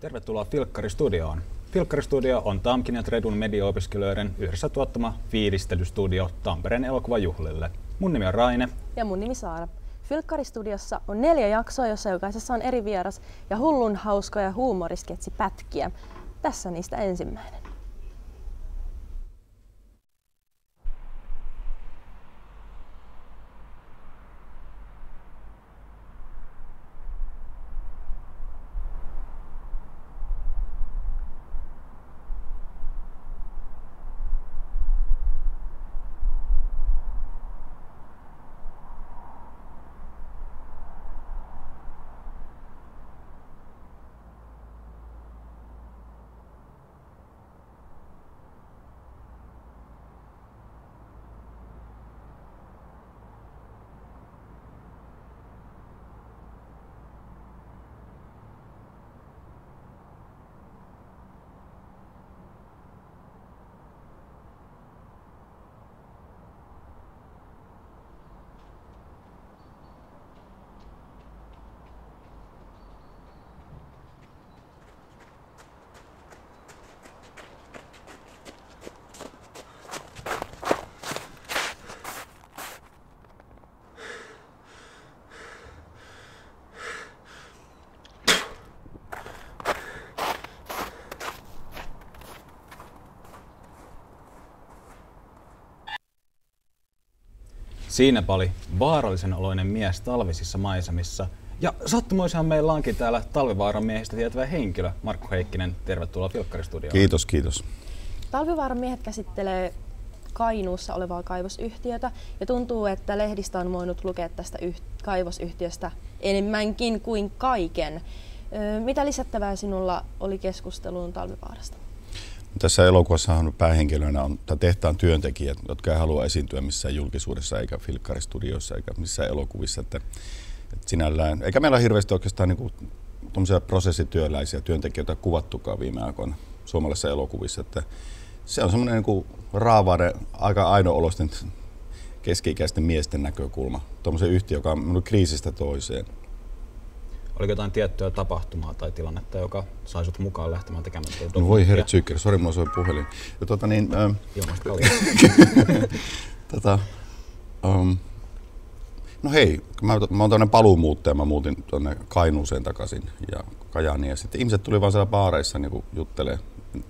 Tervetuloa Filkkari-studioon. Filkkari-studio on Tamkin ja Tredun mediaopiskelijoiden yhdessä tuottama fiilistelystudio Tampereen elokuvajuhlille. Mun nimi on Raine. Ja mun nimi Saara. Filkkari-studiossa on 4 jaksoa, jossa jokaisessa on eri vieras ja hullun hauskoja huumorisketsipätkiä. Tässä niistä ensimmäinen. Siinäpä oli vaarallisen oloinen mies talvisissa maisemissa. Ja sattumoisahan meillä onkin täällä Talvivaaran miehistä tietävä henkilö, Markku Heikkinen. Tervetuloa Filkkari-studioon. Kiitos, kiitos. Talvivaaran miehet käsittelee Kainuussa olevaa kaivosyhtiötä ja tuntuu, että lehdistä on voinut lukea tästä kaivosyhtiöstä enemmänkin kuin kaiken. Mitä lisättävää sinulla oli keskusteluun Talvivaarasta? Tässä elokuvassahan päähenkilöinä on tehtaan työntekijät, jotka ei halua esiintyä missään julkisuudessa eikä Filkkari-studioissa eikä missään elokuvissa. Että sinällään, eikä meillä ole hirveästi oikeastaan niinku prosessityöläisiä työntekijöitä kuvattukaan viime aikoina suomalaisissa elokuvissa. Että se on semmoinen niinku raavainen, aika ainooloisten keski-ikäisten miesten näkökulma. Tuommoisen yhtiö, joka on mennyt kriisistä toiseen. Oliko jotain tiettyä tapahtumaa tai tilannetta, joka sai sut mukaan lähtemään tekemään tuota? No voi herra Zykker, sori, mulla soi puhelin. No hei, mä oon tämmönen paluumuuttaja, mä muutin tuonne Kainuuseen takaisin ja Kajaaniin. Ja sitten ihmiset tuli vaan siellä baareissa niin juttelee.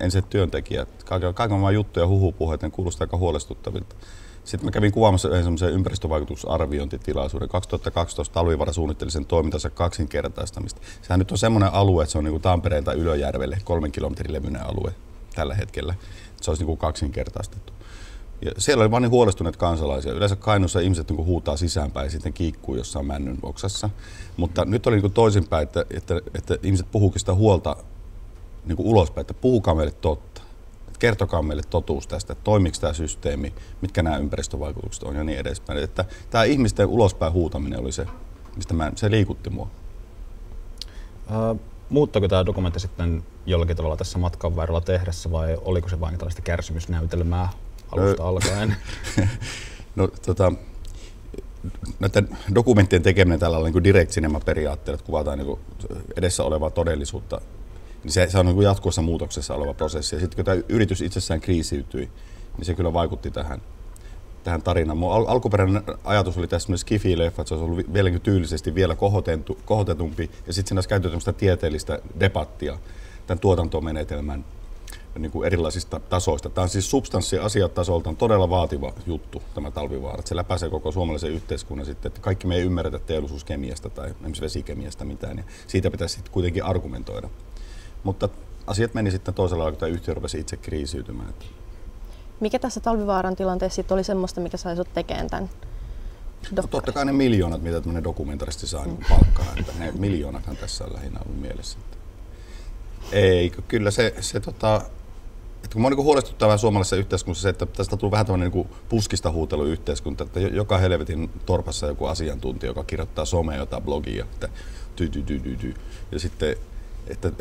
Ensin työntekijät, kaiken maailman juttuja, huhupuheet, ne kuulostaa aika huolestuttavilta. Sitten mä kävin kuvaamassa yhden semmoisen ympäristövaikutusarviointitilaisuuden. 2012 Talvivaara suunnitteli sen toimintansa kaksinkertaistamista. Sehän nyt on semmoinen alue, että se on niin kuin Tampereen tai Ylöjärvelle 3 kilometrin levyinen alue tällä hetkellä. Se olisi niin kuin kaksinkertaistettu. Ja siellä oli vaan niin huolestuneet kansalaisia. Yleensä Kainuussa ihmiset niin kuin huutaa sisäänpäin ja sitten kiikkuu jossain männyn oksassa. Mutta nyt oli niin kuin toisinpäin, että ihmiset puhuukin sitä huolta niin kuin ulospäin, että puhukaa meille totta. Kertokaa meille totuus tästä, että toimiiko tämä systeemi, mitkä nämä ympäristövaikutukset on ja niin edespäin. Että tämä ihmisten ulospäin huutaminen oli se, mistä se liikutti mua. Muuttuiko tämä dokumentti sitten jollakin tavalla tässä matkan varrella tehdessä vai oliko se vain tällaista kärsimysnäytelmää alusta alkaen? No, näiden dokumenttien tekeminen tällä lailla niin direct cinema periaatteella, että kuvataan niin edessä olevaa todellisuutta, niin se on niin jatkuvassa muutoksessa oleva prosessi. Ja sitten kun tämä yritys itsessään kriisiytyi, niin se kyllä vaikutti tähän tarinaan. Mun alkuperäinen ajatus oli tässä skifi-leffa, että se olisi ollut vieläkin tyylisesti vielä kohotetumpi. Ja sitten siinä olisi käytetty tämmöistä tieteellistä debattia tämän tuotantomenetelmän niin kuin erilaisista tasoista. Tämä on siis substanssiasiatasoltaan todella vaativa juttu, tämä Talvivaara. Että se läpäisee koko suomalaisen yhteiskunnan sitten, että kaikki me ei ymmärretä teollisuuskemiasta tai esimerkiksi vesikemiasta mitään. Ja siitä pitäisi sitten kuitenkin argumentoida. Mutta asiat meni sitten toisella lailla, kun tämä yhtiö rupesi itse kriisiytymään. Mikä tässä Talvivaaran tilanteessa sitten oli semmoista, mikä sai sut tekemään tämän dokkarin? Totta kai ne miljoonat, mitä tämmöinen dokumentaristi saa palkkaa. Että ne miljoonathan tässä on lähinnä ollut mielessä. Eikö, kyllä että kun minua huolestuttavaa suomalaisessa yhteiskunnassa se, että tästä tuli vähän tämmöinen niin puskista huuteluyhteiskunta, että joka helvetin torpassa joku asiantuntija, joka kirjoittaa somea jotain blogia, että ja sitten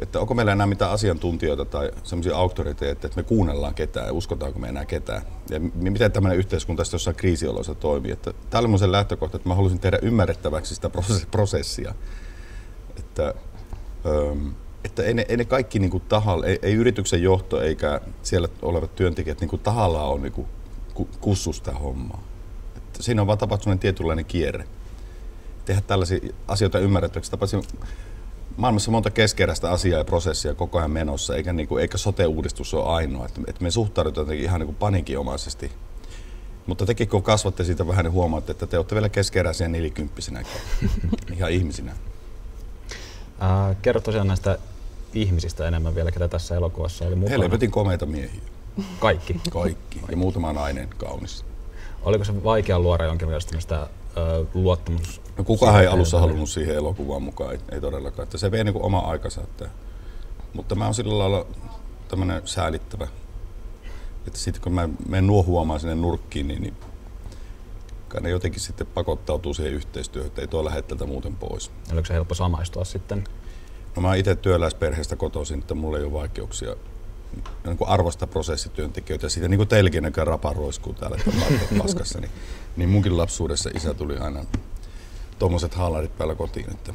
että onko meillä enää mitään asiantuntijoita tai sellaisia auktoriteetteja, että me kuunnellaan ketään ja uskotaanko me enää ketään. Ja miten tämmöinen yhteiskunta jossain kriisioloissa toimii. Tämä oli mun sen lähtökohta, että mä halusin tehdä ymmärrettäväksi sitä prosessia. Että että ei ne kaikki niin kuin tahalla, ei yrityksen johto eikä siellä olevat työntekijät niin kuin tahallaan on niin kuin kussu sitä hommaa. Että siinä on vaan tapahtunut tietynlainen kierre. Tehdä tällaisia asioita ymmärrettäväksi. Tapasin maailmassa monta keskeeräistä asiaa ja prosessia koko ajan menossa, eikä sote-uudistus ole ainoa. Että me suhtaudutaan ihan niin kuin paniikinomaisesti. Mutta tekin kun kasvatte siitä vähän, niin huomaatte, että te olette vielä keskeeräisiä 40-vuotiaina ihan ihmisinä. Kerro tosiaan näistä ihmisistä enemmän vielä, ketä tässä elokuvassa oli mukana. Helvetin komeita miehiä. Kaikki? Kaikki. Ja muutama nainen kaunis. Oliko se vaikea luoda jonkinlaista tämmöistä luottamus? No kukaan ei alussa halunnut siihen elokuvaan mukaan, ei todellakaan. Että se vei niin kuin oma aikansa. Mutta mä oon sillä lailla tämmönen säälittävä. Että sitten kun mä menen nuohuamaan sinne nurkkiin, niin ne jotenkin sitten pakottautuu siihen yhteistyöhön, että ei tuo lähde tältä muuten pois. Oliko se helppo samaistua sitten? No mä oon itse työläisperheestä kotoisin, että mulla ei ole vaikeuksia niin arvostaa prosessityöntekijöitä. Ja siitä niin kuin teilläkin näkään rapa roiskuu täällä paskassa, niin munkin lapsuudessa isä tuli aina tommoset haalarit päällä kotiin. Että.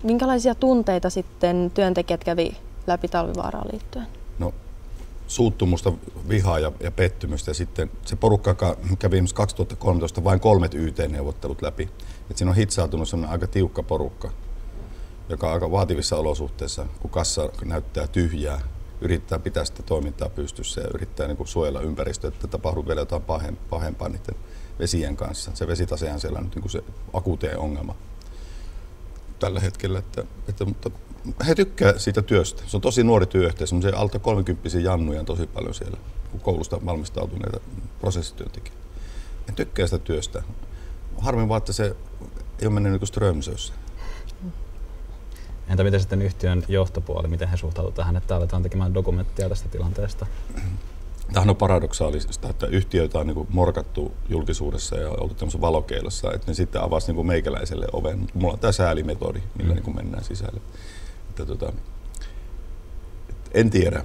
Minkälaisia tunteita sitten työntekijät kävi läpi Talvivaaraan liittyen? No, suuttumusta, vihaa ja pettymystä. Ja sitten se porukka kävi esimerkiksi 2013 vain 3 YT-neuvottelut läpi. Et siinä on hitsautunut sellainen aika tiukka porukka, joka on aika vaativissa olosuhteissa, kun kassa näyttää tyhjää, yrittää pitää sitä toimintaa pystyssä ja yrittää niin kuin suojella ympäristöä, että tapahtuu vielä jotain pahempaa niiden vesien kanssa. Se vesitasehan siellä on nyt niin kuin se akuuteen ongelma tällä hetkellä. Mutta he tykkää siitä työstä. Se on tosi nuori työyhteisö, semmoisia alta 30-vuotiaita jannuja on tosi paljon siellä, kun koulusta valmistautuneita prosessityöntekijöitä. He tykkää sitä työstä. Harmin vaan, että se ei ole mennyt niin kuin Strömsössä. Entä miten sitten yhtiön johtopuoli, miten he suhtautuvat tähän, että aletaan tekemään dokumenttia tästä tilanteesta? Tämähän on paradoksaalista, että yhtiöitä on niin morkattu julkisuudessa ja oltu tämmöisessä valokeilossa, että ne sitten avasi niin meikäläiselle oven. Mulla on tämä säälimetodi, millä niin mennään sisälle. Että en tiedä,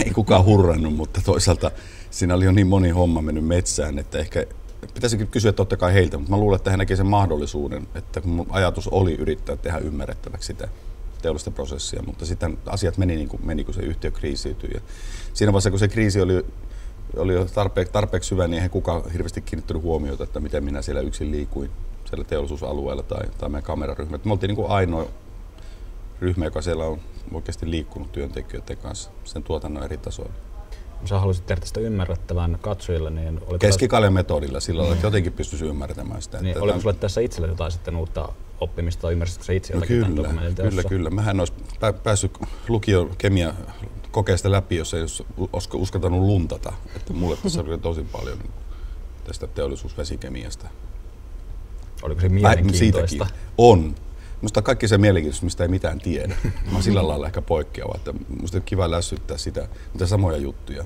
ei kukaan hurrannut, mutta toisaalta siinä oli jo niin moni homma mennyt metsään, että ehkä pitäisikin kysyä totta kai heiltä, mutta mä luulen, että he näkivät sen mahdollisuuden, että kun mun ajatus oli yrittää tehdä ymmärrettäväksi sitä teollista prosessia, mutta sitten asiat meni kun se yhtiö kriisiytyi. Ja siinä vaiheessa, kun se kriisi oli jo tarpeeksi syvä, niin eihän kukaan hirveästi kiinnittänyt huomiota, että miten minä siellä yksin liikuin siellä teollisuusalueella tai meidän kameraryhmä. Me oltiin niin kuin ainoa ryhmä, joka siellä on oikeasti liikkunut työntekijöiden kanssa sen tuotannon eri tasoilla. Sä haluaisit tehdä sitä ymmärrettävän katsojille, niin keskikaljan metodilla sillä lailla, että jotenkin pystyisi ymmärtämään sitä. Niin, oliko sulle tässä itselle jotain sitten uutta oppimista tai ymmärsitkö sä itse jotakin tämän dokumentin teossa? Kyllä. Mähän olisi päässyt lukiokemia kokeesta läpi, jos ei olisi uskaltanut luntata. Että mulle tässä oli tosi paljon tästä teollisuusvesikemiasta. Oliko se mielenkiintoista? Siitäkin on. Minusta kaikki se mielenkiintoista, mistä ei mitään tiedä. Mä oon sillä lailla ehkä poikkeava, että minusta on kiva lässyttää sitä, mitä samoja juttuja.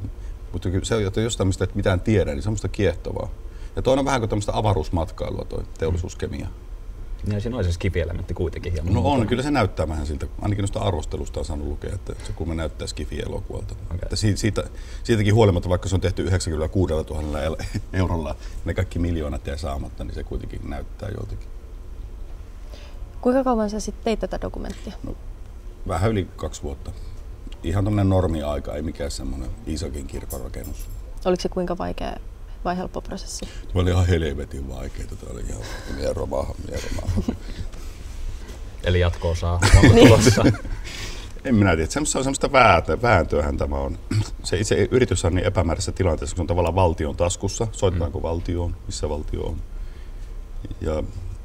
Mutta se, että jostain mistä et mitään tiedä, niin se on minusta kiehtovaa. Ja toinen on vähän kuin tämmöistä avaruusmatkailua toi teollisuuskemia. Ja siinä on se skifi-elementti kuitenkin hieman. No on, kyllä se näyttää vähän siltä. Ainakin noista arvostelusta on saanut lukea, että se kun me näyttää skifi-elokuvalta. Okay. Siitäkin huolimatta, vaikka se on tehty 96 000 eurolla, ne kaikki miljoonat jää saamatta, niin se kuitenkin näyttää joltakin. Kuinka kauan sä sitten teit tätä dokumenttia? No, vähän yli 2 vuotta. Ihan tommonen normi-aika, ei mikään semmoinen Iisakin kirkon rakennus. Oliko se kuinka vaikea vai helppo prosessi? Tämä oli ihan helvetin vaikeaa. Tämä oli ihan mieromaha. Eli jatko-osaa onko tulossa? En minä tiedä. Se on semmoista vääntöähän tämä on. Se itse yritys on niin epämääräisessä tilanteessa, kun se on tavallaan valtion taskussa. Soitetaanko valtioon? Missä valtio on? Ja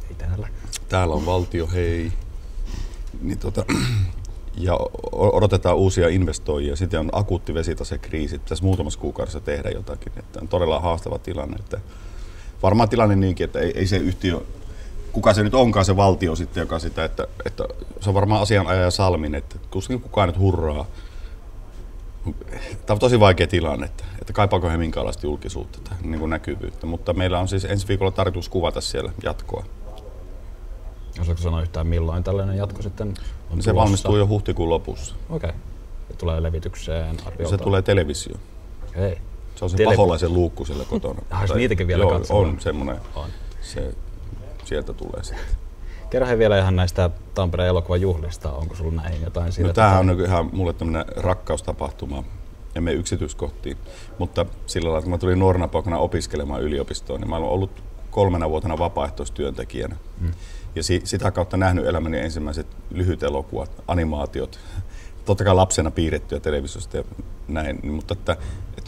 ei täällä. Täällä on valtio, hei. Niin ja odotetaan uusia investoijia. Sitten on akuutti vesitasekriisi. Pitäisi muutamassa kuukaudessa tehdä jotakin. Että on todella haastava tilanne. Että varmaan tilanne niinkin, että ei se yhtiö, kuka se nyt onkaan se valtio sitten, joka sitä, että se on varmaan asianajaja Salmin, että kuskin kukaan nyt hurraa. Tämä on tosi vaikea tilanne, että kaipaako he minkäänlaista julkisuutta tai niin kuin näkyvyyttä. Mutta meillä on siis ensi viikolla tarkoitus kuvata siellä jatkoa. Osaatko sanoa yhtään milloin tällainen jatko sitten on tulossa? Se valmistuu jo huhtikuun lopussa. Okei. Ja tulee levitykseen arviolta? Se tulee televisioon. Hei. Se on se Paholaisen luukku siellä kotona. Niitäkin vielä katsomaan? On semmoinen. Se sieltä tulee sitten. Kerro vielä ihan näistä Tampereen elokuvajuhlista. Onko sulla näihin jotain siitä? No, tämähän on ihan mulle tämmöinen rakkaustapahtuma. Ja me yksityiskohtiin. Mutta sillä lailla, kun mä tulin nuorena poikana opiskelemaan yliopistoon, niin mä olen ollut 3 vuotena vapaaehtoistyöntekijänä. Ja sitä kautta nähnyt elämäni ensimmäiset lyhyt elokuvat, animaatiot. Totta kai lapsena piirrettyä televisiosta ja näin, mutta että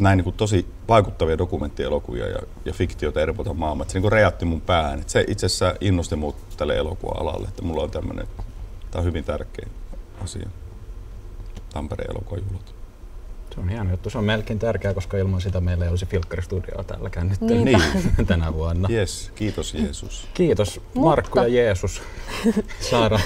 näin niin tosi vaikuttavia dokumenttielokuvia ja fiktiota eri puolilta maailmaa. Se niin räjäytti mun päähän. Se itse asiassa innosti mut tälle elokuva-alalle, että mulla on tämmöinen, tämä on hyvin tärkeä asia, Tampereen elokuvajuhlat. Se on hieno juttu. Se on melkein tärkeää, koska ilman sitä meillä ei olisi Filkkaristudioa tälläkään nyt tänä vuonna. Yes, kiitos Jeesus. Kiitos Markku ja Jeesus. Saara.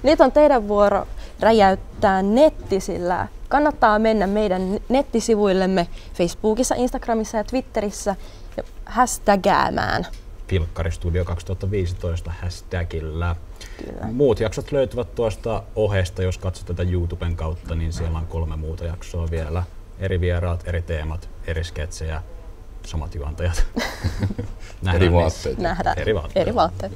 Nyt on teidän vuoro räjäyttää nettisillä. Kannattaa mennä meidän nettisivuillemme Facebookissa, Instagramissa ja Twitterissä ja hashtagäämään. Filkkaristudio 2015 hashtagillä. Kyllä. Muut jaksot löytyvät tuosta ohesta, jos katsot tätä YouTuben kautta, niin siellä on 3 muuta jaksoa vielä. Eri vieraat, eri teemat, eri sketsejä, samat juontajat. Eri vaatteet. Nähdään Eri vaatteet. Eri vaatteet.